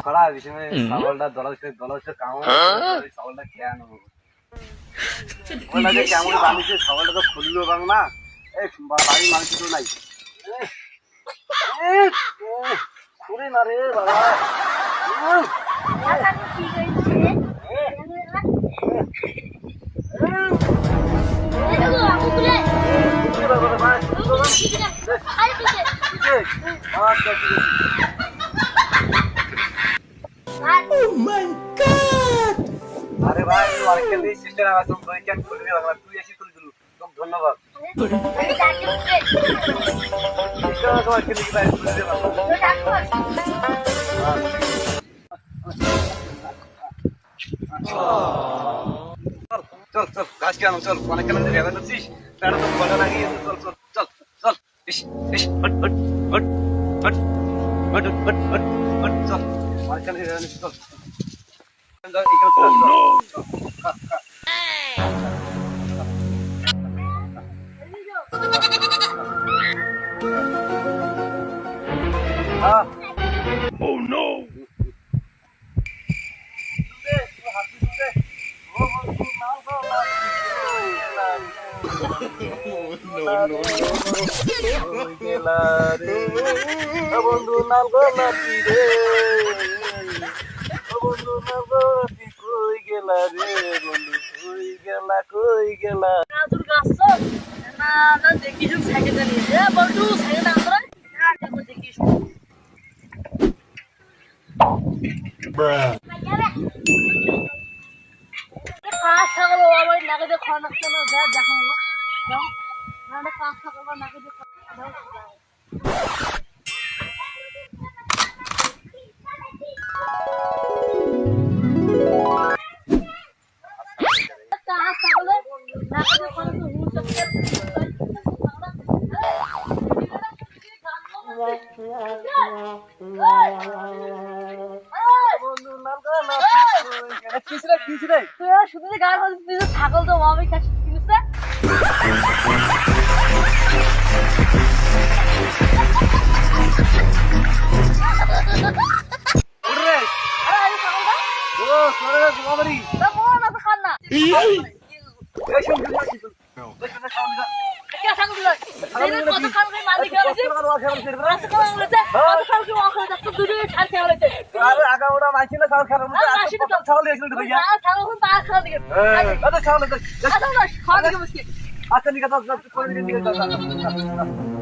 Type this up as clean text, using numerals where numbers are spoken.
खड़ा इसमें चावलটা দলাইছে কামড় চাवলটা খেয়ে আনো ওলা যে কেমন বানিয়েছে চাवलটা তো খুললো বাং না এই বাড়ি মাংস তো নাই খুলে না রে বাবা কি কইছে দেখো আমু খুলে বাবা ভাই আরে পিছে আচ্ছা ঠিক আছে Oh my God! আরে ভাই ওয়ার্কের এই সিস্টেম আবার তুমি কেন খুলবি বাংলা তুই এসে খুলে দিলু খুব ধন্যবাদ আমি ডাকি উঠে সিস্টেম ওয়ার্কের কি ভাই খুলে দে বাবা চল চল গাছ কেন চল অনেক কেন ভেবে নিচ্ছিস তারা তো বলা লাগিয়ে চল চল চল চল ইস ইস হট হট হট হট হট হট হট হট চল অনেক কেন ভেবে নিচ্ছিস চল Oh no! বন্ধু নাল গোলাপি রে বন্ধু নাল গোলাপি কই গেলা রে বন্ধু কই গেলা নাজুর গাছ না না দেখিস সাইকেল নিয়ে বন্ধু সাইকেল আমরা না দেখো দেখিস Bruh. কাজ থাকলো আমার নাকে দিয়ে খাওয়া নাকতে না যা দেখো না কাজ থাকলো নাকে দিয়ে কাজ থাকলো নাকে দিয়ে খাওয়া তো হুন করতে বন্ধু নাল গোলাপি কিস রে তুই শুধু গান তুই ছাগল তো আমি কাছে কিনছে উড়রে আরে আমি ছাগলটা ও সরে গোবারি তা মন আছে খান না এই শুন শুন দেখো খাওয়া দিলা কে ছাগল দিল এই কত খান করে মালিক আছে রাস্তা করে বলেছে কত খান করে ওখানে দেখো দুটো ছাড় খেয়ে বলেছে আরে আগা ওটা মাছি না চাউল খাওয়ার মধ্যে মাছি না চাউল দিয়েছিল তো ভাইয়া ছাগল কোন তার খাওয়া দিকে আচ্ছা চাউল আচ্ছা না খাওয়া দিকে বসে আচ্ছা নিকা দাও করে দিকে দাও